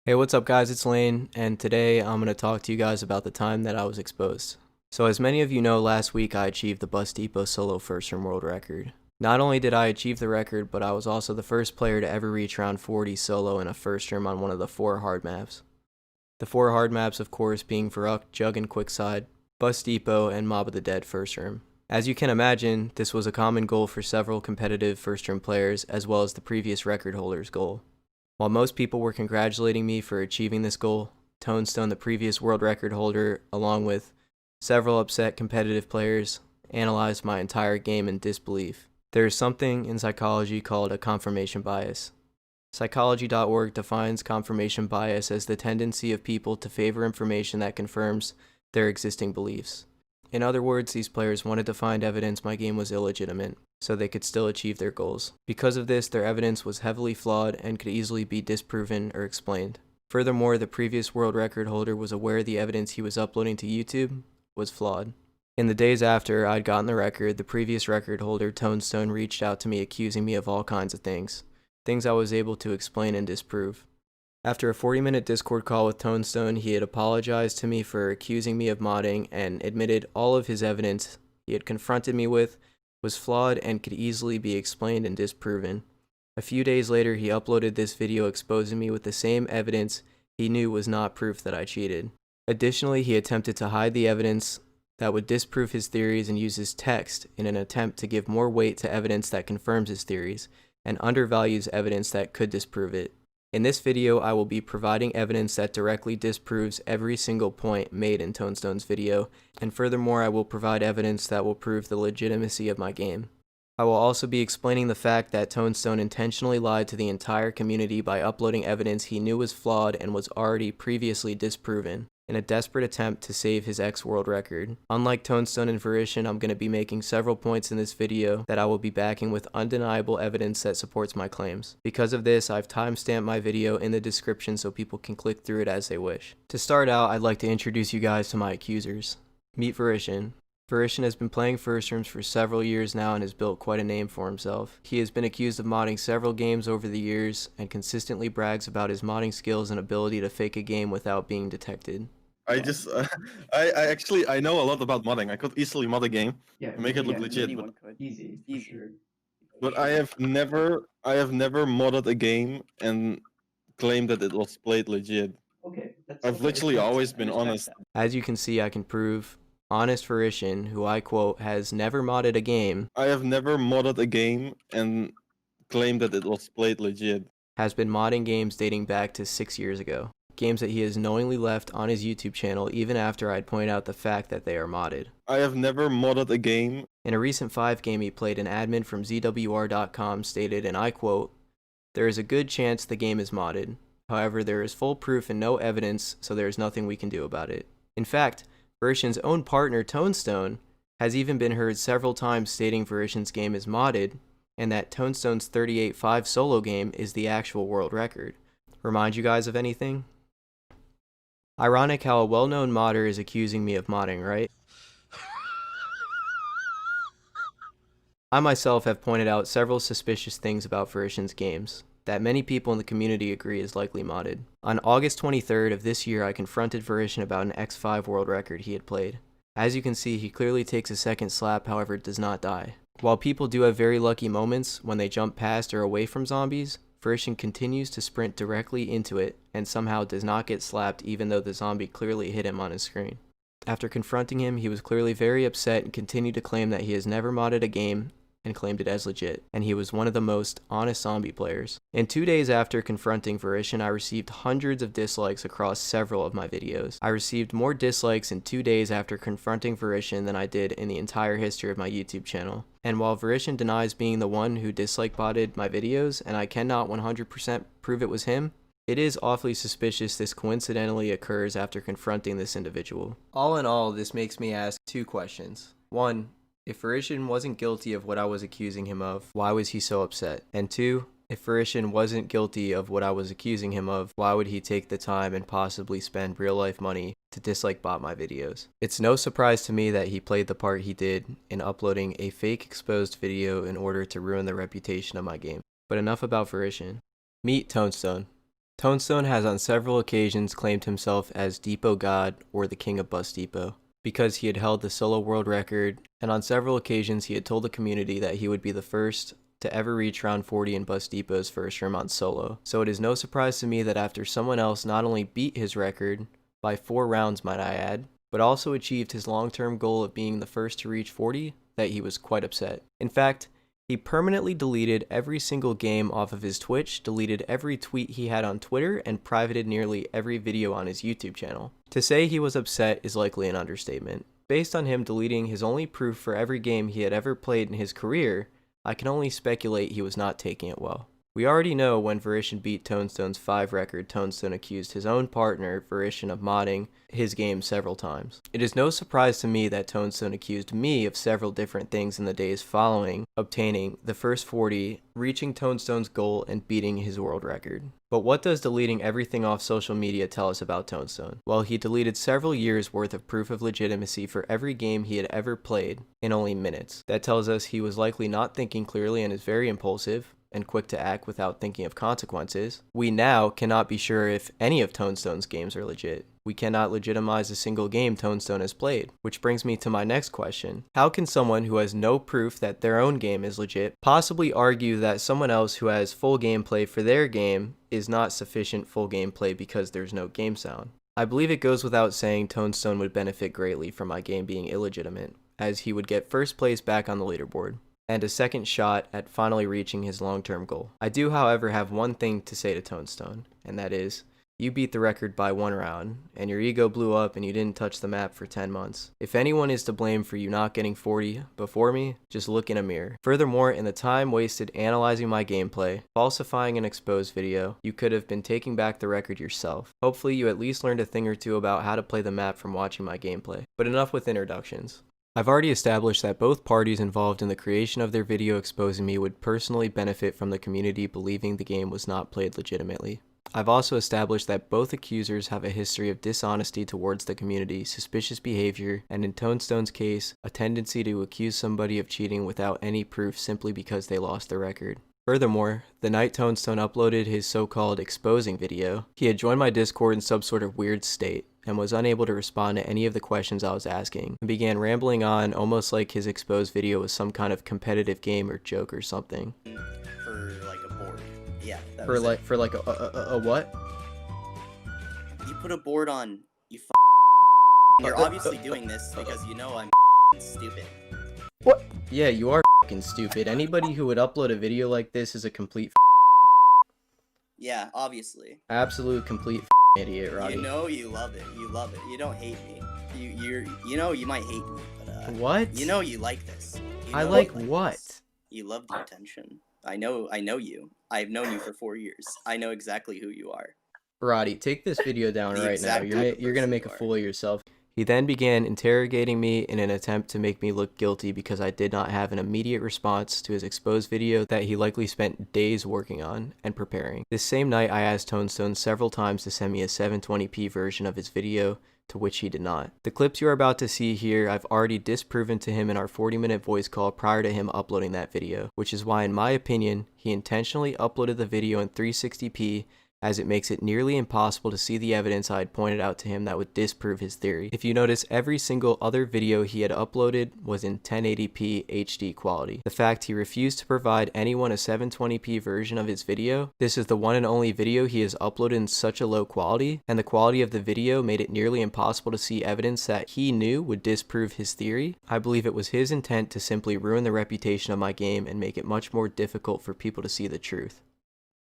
Hey, what's up guys, it's Lane, and today I'm going to talk to you guys about the time that I was exposed. So as many of you know, last week I achieved the Bus Depot solo first room world record. Not only did I achieve the record, but I was also the first player to ever reach round 40 solo in a first room on one of the 4 hard maps. The 4 hard maps of course being Varuk, Jug and Quickside, Bus Depot, and Mob of the Dead first room. As you can imagine, this was a common goal for several competitive first room players as well as the previous record holder's goal. While most people were congratulating me for achieving this goal, Tonestone, the previous world record holder, along with several upset competitive players, analyzed my entire game in disbelief. There is something in psychology called a confirmation bias. Psychology.org defines confirmation bias as the tendency of people to favor information that confirms their existing beliefs. In other words, these players wanted to find evidence my game was illegitimate, so they could still achieve their goals. Because of this, their evidence was heavily flawed and could easily be disproven or explained. Furthermore, the previous world record holder was aware the evidence he was uploading to YouTube was flawed. In the days after I'd gotten the record, the previous record holder, Tonestone, reached out to me accusing me of all kinds of things I was able to explain and disprove. After a 40-minute Discord call with Tonestone, he had apologized to me for accusing me of modding and admitted all of his evidence he had confronted me with was flawed and could easily be explained and disproven. A few days later, he uploaded this video exposing me with the same evidence he knew was not proof that I cheated. Additionally, he attempted to hide the evidence that would disprove his theories and uses text in an attempt to give more weight to evidence that confirms his theories and undervalues evidence that could disprove it. In this video, I will be providing evidence that directly disproves every single point made in Tonestone's video, and furthermore, I will provide evidence that will prove the legitimacy of my game. I will also be explaining the fact that Tonestone intentionally lied to the entire community by uploading evidence he knew was flawed and was already previously disproven, in a desperate attempt to save his ex-world record. Unlike Tonestone and Verition, I'm going to be making several points in this video that I will be backing with undeniable evidence that supports my claims. Because of this, I've timestamped my video in the description so people can click through it as they wish. To start out, I'd like to introduce you guys to my accusers. Meet Verition. Verition has been playing first rooms for several years now and has built quite a name for himself. He has been accused of modding several games over the years and consistently brags about his modding skills and ability to fake a game without being detected. I just, I know a lot about modding. I could easily mod a game and make it look legit, but Anyone could. Easy, for sure. but I have never modded a game and claimed that it was played legit. Okay, I've literally always been honest. As you can see, I can prove honest Verition, who I quote, has never modded a game, I have never modded a game and claimed that it was played legit. has been modding games dating back to 6 years ago. Games that he has knowingly left on his YouTube channel even after I'd point out the fact that they are modded. I have never modded a game. In a recent 5 game he played, an admin from ZWR.com stated, and I quote, "There is a good chance the game is modded. However, there is full proof and no evidence, so there is nothing we can do about it." In fact, Verition's own partner, Tonestone, has even been heard several times stating Verition's game is modded, and that Tonestone's 38-5 solo game is the actual world record. Remind you guys of anything? Ironic how a well-known modder is accusing me of modding, right? I myself have pointed out several suspicious things about Verition's games that many people in the community agree is likely modded. On August 23rd of this year, I confronted Verition about an X5 world record he had played. As you can see, he clearly takes a second slap, however does not die. While people do have very lucky moments when they jump past or away from zombies, Verition continues to sprint directly into it and somehow does not get slapped even though the zombie clearly hit him on his screen. After confronting him, he was clearly very upset and continued to claim that he has never modded a game and claimed it as legit, and he was one of the most honest zombie players. In 2 days after confronting Verition, I received hundreds of dislikes across several of my videos. I received more dislikes in 2 days after confronting Verition than I did in the entire history of my YouTube channel. And while Verition denies being the one who dislike botted my videos, and I cannot 100% prove it was him, it is awfully suspicious this coincidentally occurs after confronting this individual. All in all, this makes me ask 2 questions. 1. If Verition wasn't guilty of what I was accusing him of, why was he so upset? And 2, if Verition wasn't guilty of what I was accusing him of, why would he take the time and possibly spend real-life money to dislike bot my videos? It's no surprise to me that he played the part he did in uploading a fake exposed video in order to ruin the reputation of my game. But enough about Verition. Meet Tonestone. Tonestone has on several occasions claimed himself as Depot God or the King of Bus Depot, because he had held the solo world record, and on several occasions he had told the community that he would be the first to ever reach round 40 in Bus Depot's first room on solo. So it is no surprise to me that after someone else not only beat his record, by 4 rounds might I add, but also achieved his long-term goal of being the first to reach 40, that he was quite upset. In fact, he permanently deleted every single game off of his Twitch, deleted every tweet he had on Twitter, and privated nearly every video on his YouTube channel. To say he was upset is likely an understatement. Based on him deleting his only proof for every game he had ever played in his career, I can only speculate he was not taking it well. We already know when Verition beat Tonestone's 5 record, Tonestone accused his own partner, Verition, of modding his game several times. It is no surprise to me that Tonestone accused me of several different things in the days following obtaining the first 40, reaching Tonestone's goal, and beating his world record. But what does deleting everything off social media tell us about Tonestone? Well, he deleted several years worth of proof of legitimacy for every game he had ever played in only minutes. That tells us he was likely not thinking clearly and is very impulsive and quick to act without thinking of consequences. We now cannot be sure if any of Tonestone's games are legit. We cannot legitimize a single game Tonestone has played. Which brings me to my next question. How can someone who has no proof that their own game is legit possibly argue that someone else who has full gameplay for their game is not sufficient full gameplay because there's no game sound? I believe it goes without saying Tonestone would benefit greatly from my game being illegitimate, as he would get first place back on the leaderboard and a second shot at finally reaching his long-term goal. I do, however, have one thing to say to Tonestone, and that is, you beat the record by 1 round, and your ego blew up and you didn't touch the map for 10 months. If anyone is to blame for you not getting 40 before me, just look in a mirror. Furthermore, in the time wasted analyzing my gameplay, falsifying an exposed video, you could have been taking back the record yourself. Hopefully you at least learned a thing or two about how to play the map from watching my gameplay. But enough with introductions. I've already established that both parties involved in the creation of their video exposing me would personally benefit from the community believing the game was not played legitimately. I've also established that both accusers have a history of dishonesty towards the community, suspicious behavior, and in Tonestone's case, a tendency to accuse somebody of cheating without any proof simply because they lost the record. Furthermore, the night Tonestone uploaded his so-called exposing video, he had joined my Discord in some sort of weird state and was unable to respond to any of the questions I was asking, and began rambling on almost like his exposed video was some kind of competitive game or joke or something. For like a board. Yeah. For like a what? You put a board on, you're obviously doing this because you know I'm stupid. What? Yeah, you are fucking stupid. Anybody who would upload a video like this is a complete Yeah, obviously. absolute complete idiot, Roddy. You know you love it. You love it. You don't hate me. You know you might hate me, but what? You know you like this. You I know like you what? This. You love the attention. I know you. I've known you for 4 years. I know exactly who you are. Roddy, take this video down right now. You're gonna make a fool of yourself. He then began interrogating me in an attempt to make me look guilty because I did not have an immediate response to his exposed video that he likely spent days working on and preparing. This same night, I asked Tonestone several times to send me a 720p version of his video, to which he did not. The clips you are about to see here, I've already disproven to him in our 40-minute voice call prior to him uploading that video, which is why, in my opinion, he intentionally uploaded the video in 360p, as it makes it nearly impossible to see the evidence I had pointed out to him that would disprove his theory. If you notice, every single other video he had uploaded was in 1080p HD quality. The fact he refused to provide anyone a 720p version of his video, this is the one and only video he has uploaded in such a low quality, and the quality of the video made it nearly impossible to see evidence that he knew would disprove his theory. I believe it was his intent to simply ruin the reputation of my game and make it much more difficult for people to see the truth.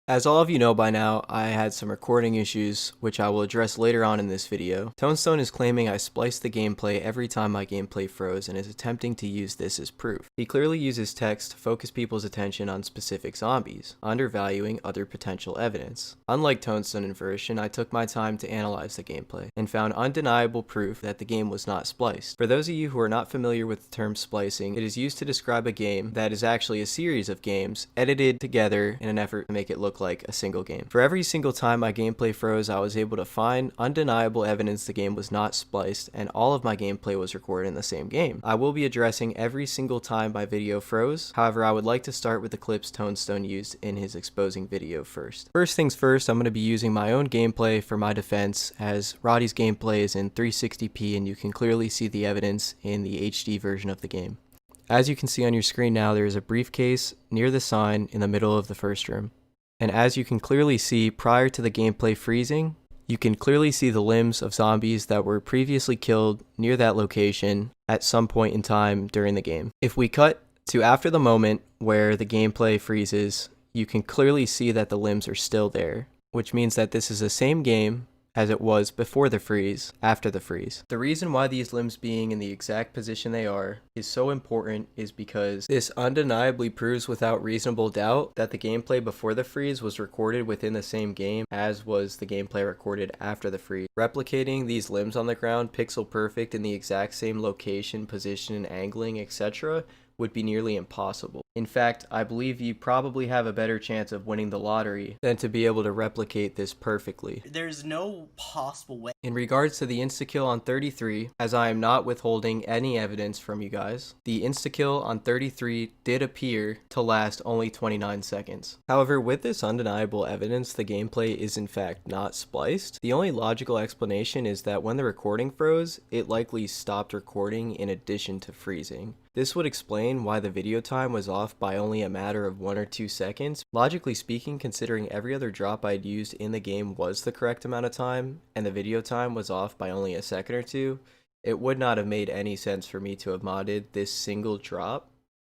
As all of you know by now, I had some recording issues, which I will address later on in this video. Tonestone is claiming I spliced the gameplay every time my gameplay froze and is attempting to use this as proof. He clearly uses text to focus people's attention on specific zombies, undervaluing other potential evidence. Unlike Tonestone and Verition, I took my time to analyze the gameplay, and found undeniable proof that the game was not spliced. For those of you who are not familiar with the term splicing, it is used to describe a game that is actually a series of games edited together in an effort to make it look look like a single game. For every single time my gameplay froze, I was able to find undeniable evidence the game was not spliced and all of my gameplay was recorded in the same game. I will be addressing every single time my video froze. However, I would like to start with the clips Tonestone used in his exposing video first. First things first, I'm going to be using my own gameplay for my defense, as Roddy's gameplay is in 360p and you can clearly see the evidence in the HD version of the game. As you can see on your screen now, there is a briefcase near the sign in the middle of the first room. And as you can clearly see, prior to the gameplay freezing, you can clearly see the limbs of zombies that were previously killed near that location at some point in time during the game. If we cut to after the moment where the gameplay freezes, you can clearly see that the limbs are still there, which means that this is the same game as it was before the freeze, after the freeze. The reason why these limbs being in the exact position they are is so important is because this undeniably proves without reasonable doubt that the gameplay before the freeze was recorded within the same game as was the gameplay recorded after the freeze. Replicating these limbs on the ground pixel perfect in the exact same location, position, angling, etc. would be nearly impossible. In fact, I believe you probably have a better chance of winning the lottery than to be able to replicate this perfectly. There's no possible way. In regards to the insta-kill on 33, as I am not withholding any evidence from you guys, the insta-kill on 33 did appear to last only 29 seconds. However, with this undeniable evidence, the gameplay is in fact not spliced. The only logical explanation is that when the recording froze, it likely stopped recording in addition to freezing. This would explain why the video time was off by only a matter of 1 or 2 seconds. Logically speaking, considering every other drop I'd used in the game was the correct amount of time, and the video time was off by only a second or two, it would not have made any sense for me to have modded this single drop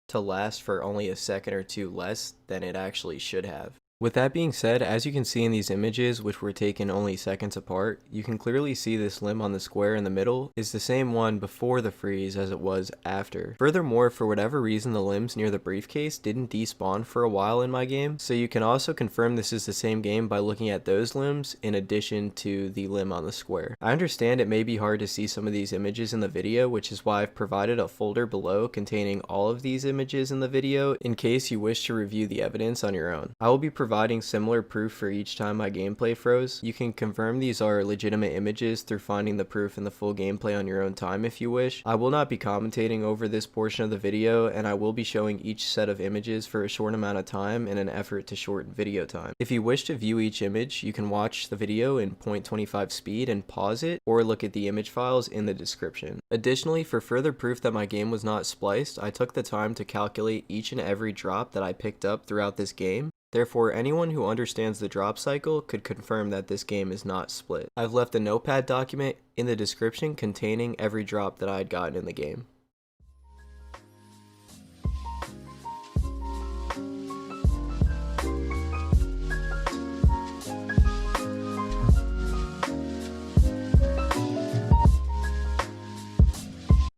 to last for only a second or two less than it actually should have. With that being said, as you can see in these images, which were taken only seconds apart, you can clearly see this limb on the square in the middle is the same one before the freeze as it was after. Furthermore, for whatever reason, the limbs near the briefcase didn't despawn for a while in my game, so you can also confirm this is the same game by looking at those limbs in addition to the limb on the square. I understand it may be hard to see some of these images in the video, which is why I've provided a folder below containing all of these images in the video in case you wish to review the evidence on your own. I will be providing similar proof for each time my gameplay froze. You can confirm these are legitimate images through finding the proof in the full gameplay on your own time if you wish. I will not be commentating over this portion of the video, and I will be showing each set of images for a short amount of time in an effort to shorten video time. If you wish to view each image, you can watch the video in 0.25 speed and pause it, or look at the image files in the description. Additionally, for further proof that my game was not spliced, I took the time to calculate each and every drop that I picked up throughout this game. Therefore, anyone who understands the drop cycle could confirm that this game is not split. I've left a notepad document in the description containing every drop that I had gotten in the game.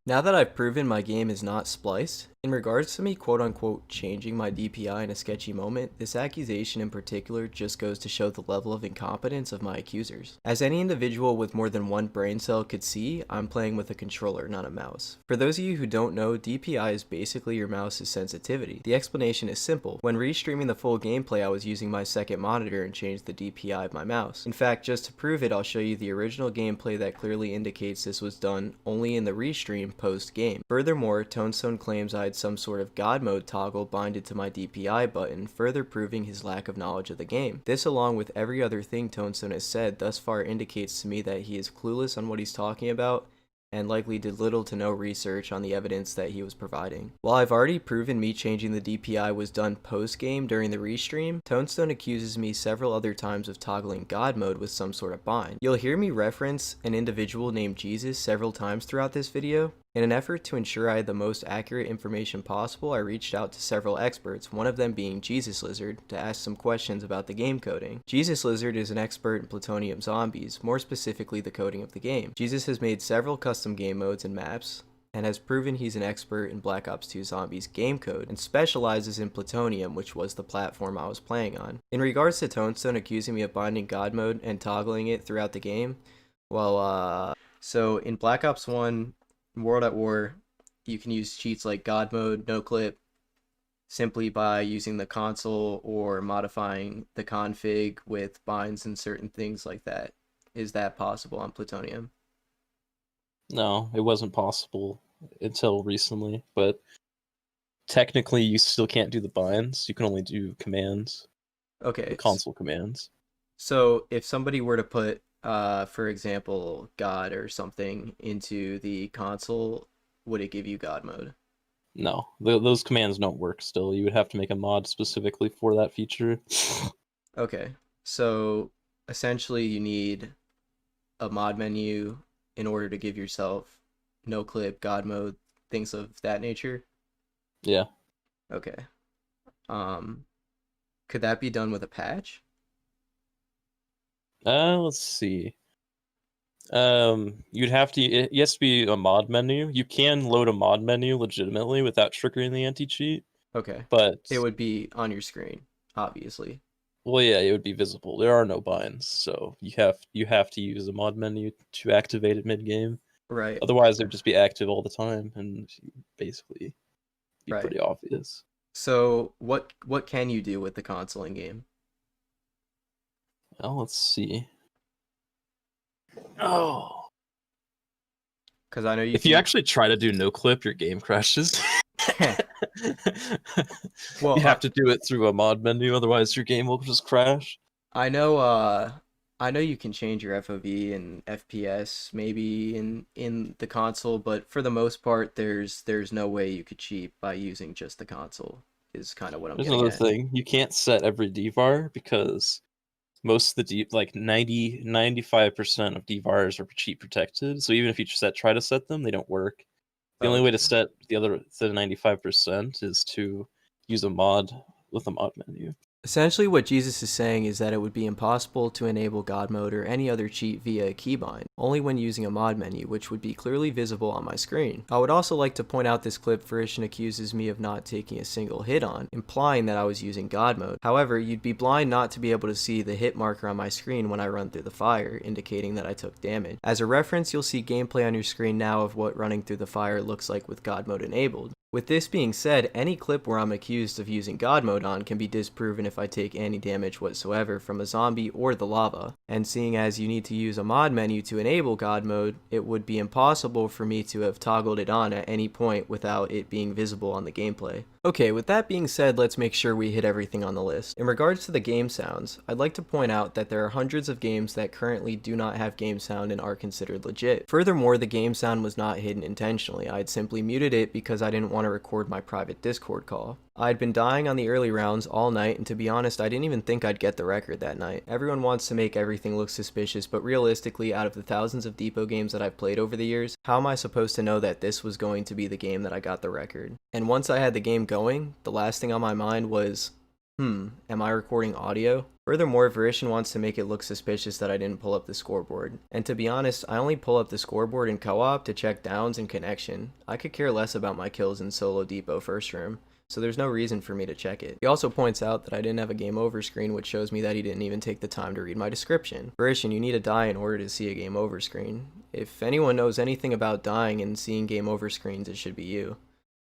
Now that I've proven my game is not spliced, in regards to me quote-unquote changing my DPI in a sketchy moment, this accusation in particular just goes to show the level of incompetence of my accusers. As any individual with more than one brain cell could see, I'm playing with a controller, not a mouse. For those of you who don't know, DPI is basically your mouse's sensitivity. The explanation is simple. When restreaming the full gameplay, I was using my second monitor and changed the DPI of my mouse. In fact, just to prove it, I'll show you the original gameplay that clearly indicates this was done only in the restream post-game. Furthermore, Tonestone claims I had some sort of God mode toggle binded to my DPI button, further proving his lack of knowledge of the game. This, along with every other thing Tonestone has said thus far, indicates to me that he is clueless on what he's talking about and likely did little to no research on the evidence that he was providing. While I've already proven me changing the DPI was done post-game during the restream, Tonestone accuses me several other times of toggling God mode with some sort of bind. You'll hear me reference an individual named Jesus several times throughout this video. In an effort to ensure I had the most accurate information possible, I reached out to several experts, one of them being Jesus Lizard, to ask some questions about the game coding. Jesus Lizard is an expert in plutonium zombies, more specifically the coding of the game. Jesus has made several custom game modes and maps, and has proven he's an expert in Black Ops 2 Zombies game code, and specializes in plutonium, which was the platform I was playing on. In regards to Tonestone accusing me of binding God mode and toggling it throughout the game, well, so in Black Ops 1, World at War, you can use cheats like God mode, no clip, simply by using the console or modifying the config with binds and certain things like that. Is that possible on Plutonium? No, it wasn't possible until recently, but technically you still can't do the binds. You can only do commands, Okay. the console commands. So if somebody were to put, for example, God or something into the console, would it give you God mode? No, those commands don't work still. You would have to make a mod specifically for that feature. Okay. So essentially you need a mod menu in order to give yourself no clip, God mode, things of that nature. Yeah. Okay. Could that be done with a patch? Let's see. You'd have to. It has to be a mod menu. You can load a mod menu legitimately without triggering the anti-cheat, Okay. but It would be on your screen, obviously. well, yeah, it would be visible. There are no binds, so you have to use a mod menu to activate it mid game. Right. Otherwise, it would just be active all the time, and basically be Right. pretty obvious. So what can you do with the console in game? Well, let's see. Oh, Because I know you if you actually try to do no clip, your game crashes. Well, you have to do it through a mod menu, otherwise your game will just crash. I know you can change your FOV and FPS maybe in the console, but for the most part there's no way you could cheat by using just the console is kind of what I'm There's getting another at. thing. You can't set every DVAR because most of the like 95% of DVARs are cheat protected. So even if you try to set them, they don't work. The only way to set the 95% is to use a mod with a mod menu. Essentially what Jesus is saying is that it would be impossible to enable God mode or any other cheat via a keybind, only when using a mod menu, which would be clearly visible on my screen. I would also like to point out this clip Verition accuses me of not taking a single hit on, implying that I was using God mode. However, you'd be blind not to be able to see the hit marker on my screen when I run through the fire, indicating that I took damage. As a reference, you'll see gameplay on your screen now of what running through the fire looks like with God mode enabled. With this being said, any clip where I'm accused of using God mode on can be disproven if I take any damage whatsoever from a zombie or the lava, and seeing as you need to use a mod menu to enable God mode, it would be impossible for me to have toggled it on at any point without it being visible on the gameplay. Okay, with that being said, let's make sure we hit everything on the list. In regards to the game sounds, I'd like to point out that there are hundreds of games that currently do not have game sound and are considered legit. Furthermore, the game sound was not hidden intentionally. I had simply muted it because I didn't want to record my private Discord call. I'd been dying on the early rounds all night, and to be honest, I didn't even think I'd get the record that night. Everyone wants to make everything look suspicious, but realistically, out of the thousands of depot games that I've played over the years, how am I supposed to know that this was going to be the game that I got the record? And once I had the game going, the last thing on my mind was, am I recording audio? Furthermore, Verition wants to make it look suspicious that I didn't pull up the scoreboard. And to be honest, I only pull up the scoreboard in co-op to check downs and connection. I could care less about my kills in solo depot first room, so there's no reason for me to check it. He also points out that I didn't have a game over screen, which shows me that he didn't even take the time to read my description. Verition, you need to die in order to see a game over screen. If anyone knows anything about dying and seeing game over screens, it should be you.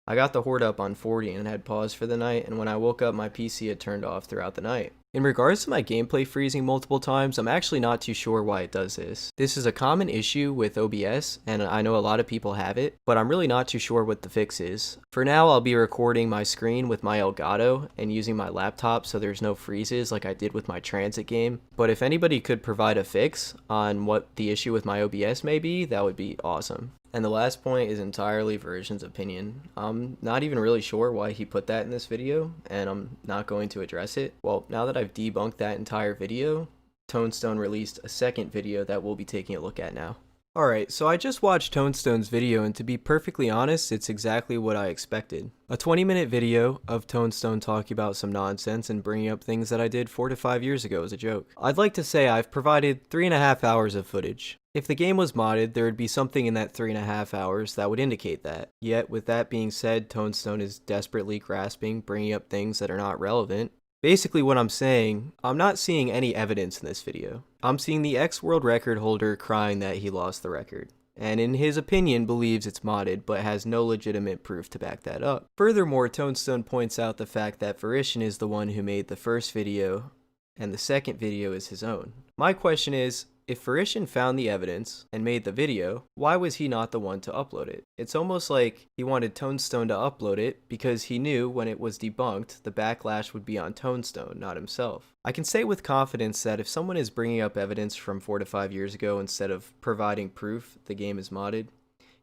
I got the horde up on 40 and had paused for the night, and when I woke up my PC had turned off throughout the night. In regards to my gameplay freezing multiple times, I'm actually not too sure why it does this. This is a common issue with OBS, and I know a lot of people have it, but I'm really not too sure what the fix is. For now, I'll be recording my screen with my Elgato and using my laptop so there's no freezes like I did with my transit game, but if anybody could provide a fix on what the issue with my OBS may be, that would be awesome. And the last point is entirely Verition's opinion. I'm not even really sure why he put that in this video, and I'm not going to address it. Well, now that I've debunked that entire video, Tonestone released a second video that we'll be taking a look at now. Alright, so I just watched Tonestone's video, and to be perfectly honest, it's exactly what I expected. A 20-minute video of Tonestone talking about some nonsense and bringing up things that I did 4 to 5 years ago as a joke. I'd like to say I've provided 3.5 hours of footage. If the game was modded, there would be something in that 3.5 hours that would indicate that. Yet, with that being said, Tonestone is desperately grasping, bringing up things that are not relevant. Basically what I'm saying, I'm not seeing any evidence in this video. I'm seeing the ex-world record holder crying that he lost the record. and in his opinion believes it's modded, but has no legitimate proof to back that up. Furthermore, Tonestone points out the fact that Verition is the one who made the first video, and the second video is his own. My question is, if Verition found the evidence and made the video, why was he not the one to upload it? It's almost like he wanted Tonestone to upload it because he knew when it was debunked, the backlash would be on Tonestone, not himself. I can say with confidence that if someone is bringing up evidence from 4 to 5 years ago instead of providing proof the game is modded,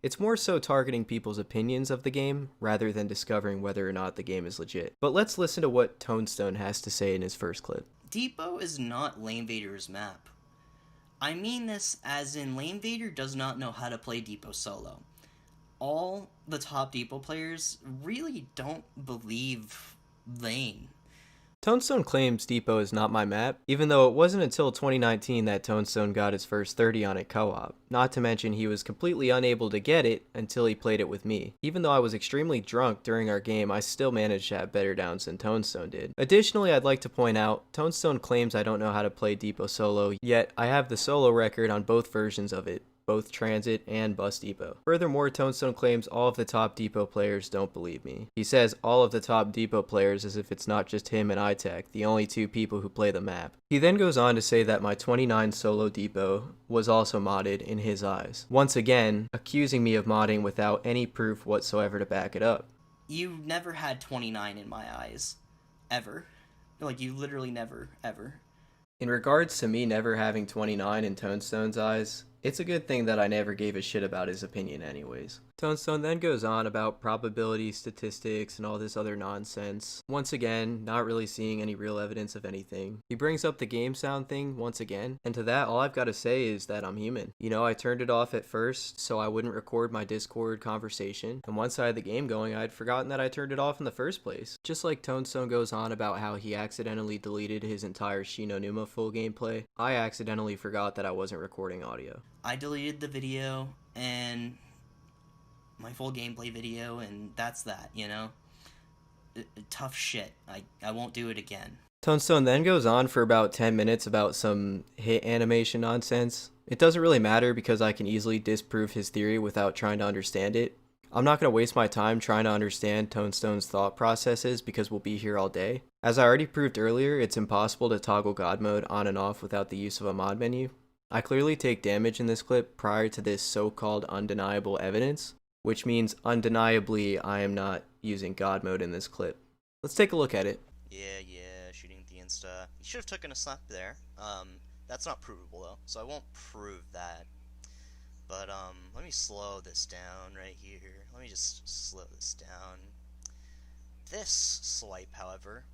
it's more so targeting people's opinions of the game rather than discovering whether or not the game is legit. But let's listen to what Tonestone has to say in his first clip. Depot is not Lame Vader's map. I mean this as in Lame Vader does not know how to play Depot solo. All the top Depot players really don't believe Lane. Tonestone claims Depot is not my map, even though it wasn't until 2019 that Tonestone got his first 30 on it co-op. Not to mention he was completely unable to get it until he played it with me. Even though I was extremely drunk during our game, I still managed to have better downs than Tonestone did. Additionally, I'd like to point out, Tonestone claims I don't know how to play Depot solo, yet I have the solo record on both versions of it, both Transit and Bus Depot. Furthermore, Tonestone claims all of the top Depot players don't believe me. He says all of the top Depot players as if it's not just him and iTech, the only two people who play the map. He then goes on to say that my 29 solo Depot was also modded in his eyes. Once again, accusing me of modding without any proof whatsoever to back it up. You never had 29 in my eyes. Ever. Like, you literally never, ever. In regards to me never having 29 in Tonestone's eyes, it's a good thing that I never gave a shit about his opinion anyways. Tonestone then goes on about probability statistics and all this other nonsense. Once again, not really seeing any real evidence of anything. He brings up the game sound thing once again, and to that all I've got to say is that I'm human. You know, I turned it off at first so I wouldn't record my Discord conversation, and once I had the game going I'd forgotten that I turned it off in the first place. Just like Tonestone goes on about how he accidentally deleted his entire Shino Numa full gameplay, I accidentally forgot that I wasn't recording audio. I deleted the video and my full gameplay video, and that's that, you know? Tough shit. I won't do it again. Tonestone then goes on for about 10 minutes about some hit animation nonsense. It doesn't really matter because I can easily disprove his theory without trying to understand it. I'm not going to waste my time trying to understand Tonestone's thought processes because we'll be here all day. As I already proved earlier, it's impossible to toggle God mode on and off without the use of a mod menu. I clearly take damage in this clip prior to this so-called undeniable evidence, which means undeniably I am not using God mode in this clip. Let's take a look at it. Yeah, shooting the Insta. You should have taken a slap there. That's not provable though, so I won't prove that. But, let me slow this down right here. Let me just slow this down. This swipe, however,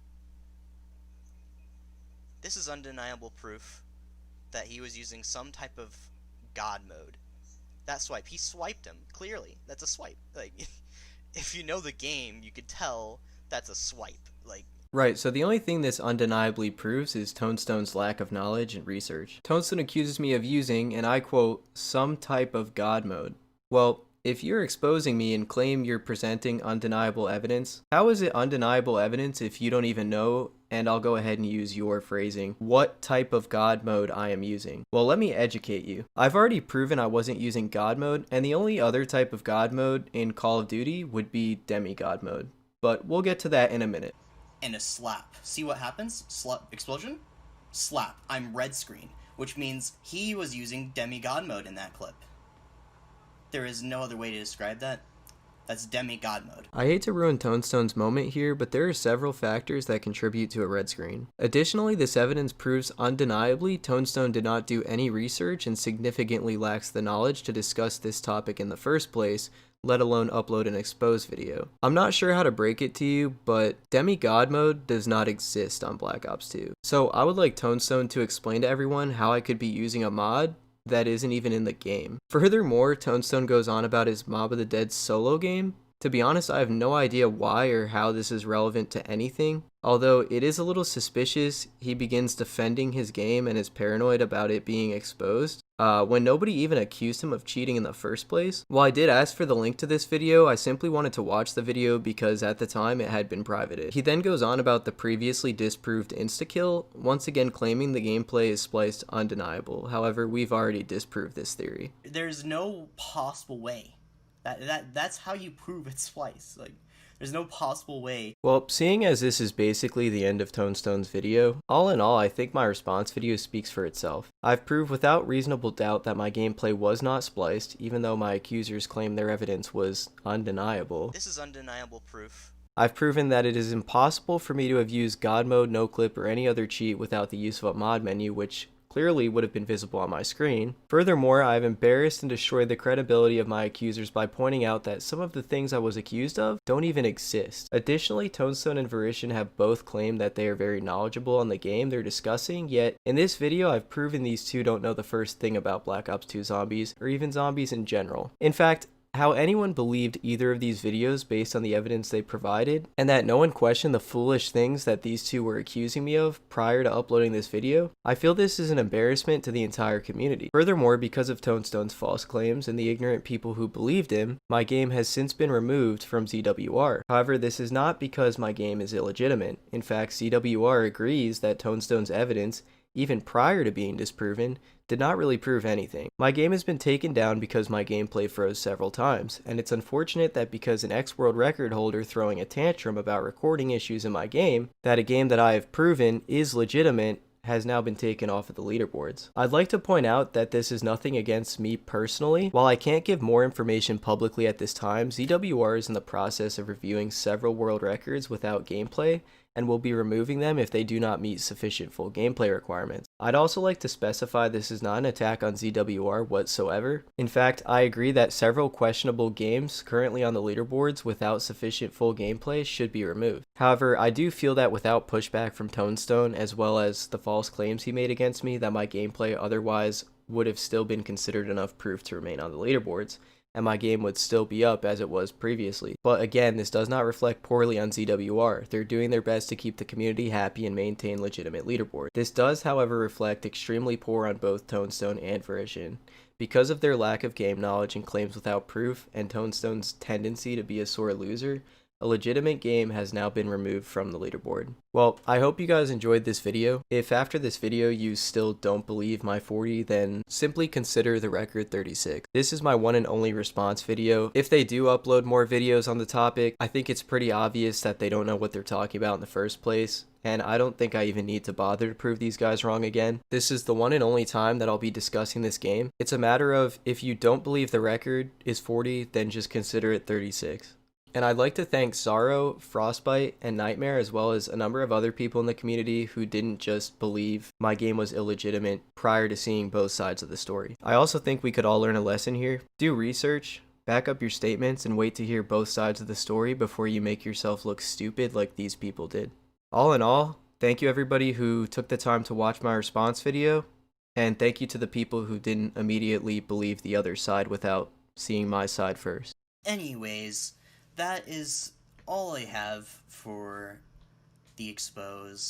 this is undeniable proof that he was using some type of God mode. That swipe, he swiped him, clearly. That's a swipe. Like, if you know the game, you could tell that's a swipe. Like, right, so the only thing this undeniably proves is Tonestone's lack of knowledge and research. Tonestone accuses me of using, and I quote, some type of God mode. Well, if you're exposing me and claim you're presenting undeniable evidence, how is it undeniable evidence if you don't even know, and I'll go ahead and use your phrasing, what type of God mode I am using? Well, let me educate you. I've already proven I wasn't using God mode, and the only other type of God mode in Call of Duty would be demigod mode. But we'll get to that in a minute. And a slap. See what happens? Explosion? Slap. I'm red screen, which means he was using demigod mode in that clip. There is no other way to describe that. That's demigod mode. I hate to ruin Tonestone's moment here, but there are several factors that contribute to a red screen. Additionally, this evidence proves undeniably Tonestone did not do any research and significantly lacks the knowledge to discuss this topic in the first place, let alone upload an exposed video. I'm not sure how to break it to you, but demigod mode does not exist on Black Ops 2. So I would like Tonestone to explain to everyone how I could be using a mod that isn't even in the game. Furthermore, Tonestone goes on about his Mob of the Dead solo game, To be honest, I have no idea why or how this is relevant to anything, although it is a little suspicious he begins defending his game and is paranoid about it being exposed, when nobody even accused him of cheating in the first place. While I did ask for the link to this video, I simply wanted to watch the video because at the time it had been privated. He then goes on about the previously disproved insta-kill, once again claiming the gameplay is spliced undeniable. However, we've already disproved this theory. There's no possible way. That's how you prove it's spliced. Like, there's no possible way. Well, seeing as this is basically the end of Tonestone's video, all in all, I think my response video speaks for itself. I've proved without reasonable doubt that my gameplay was not spliced, even though my accusers claim their evidence was undeniable. This is undeniable proof. I've proven that it is impossible for me to have used God mode, no clip, or any other cheat without the use of a mod menu, which clearly would have been visible on my screen. Furthermore, I've embarrassed and destroyed the credibility of my accusers by pointing out that some of the things I was accused of don't even exist. Additionally, Tonestone and Verition have both claimed that they are very knowledgeable on the game they're discussing, yet in this video I've proven these two don't know the first thing about Black Ops 2 zombies, or even zombies in general. In fact, how anyone believed either of these videos based on the evidence they provided, and that no one questioned the foolish things that these two were accusing me of prior to uploading this video, I feel this is an embarrassment to the entire community. Furthermore, because of Tonestone's false claims and the ignorant people who believed him, my game has since been removed from ZWR. However, this is not because my game is illegitimate. In fact, ZWR agrees that Tonestone's evidence, even prior to being disproven, did not really prove anything. My game has been taken down because my gameplay froze several times, and it's unfortunate that because an ex-world record holder throwing a tantrum about recording issues in my game, that a game that I have proven is legitimate has now been taken off of the leaderboards. I'd like to point out that this is nothing against me personally. While I can't give more information publicly at this time, ZWR is in the process of reviewing several world records without gameplay, and will be removing them if they do not meet sufficient full gameplay requirements. I'd also like to specify this is not an attack on ZWR whatsoever. In fact, I agree that several questionable games currently on the leaderboards without sufficient full gameplay should be removed. However, I do feel that without pushback from Tonestone, as well as the false claims he made against me, that my gameplay otherwise would have still been considered enough proof to remain on the leaderboards, and my game would still be up as it was previously. But again, this does not reflect poorly on ZWR. They're doing their best to keep the community happy and maintain legitimate leaderboards. This does, however, reflect extremely poor on both Tonestone and Verition. Because of their lack of game knowledge and claims without proof, and Tonestone's tendency to be a sore loser, a legitimate game has now been removed from the leaderboard. Well, I hope you guys enjoyed this video. If after this video you still don't believe my 40, then simply consider the record 36. This is my one and only response video. If they do upload more videos on the topic, I think it's pretty obvious that they don't know what they're talking about in the first place, and I don't think I even need to bother to prove these guys wrong again. This is the one and only time that I'll be discussing this game. It's a matter of, if you don't believe the record is 40, then just consider it 36. And I'd like to thank Zaro, Frostbite, and Nightmare, as well as a number of other people in the community who didn't just believe my game was illegitimate prior to seeing both sides of the story. I also think we could all learn a lesson here. Do research, back up your statements, and wait to hear both sides of the story before you make yourself look stupid like these people did. All in all, thank you everybody who took the time to watch my response video, and thank you to the people who didn't immediately believe the other side without seeing my side first. Anyways, that is all I have for the expose.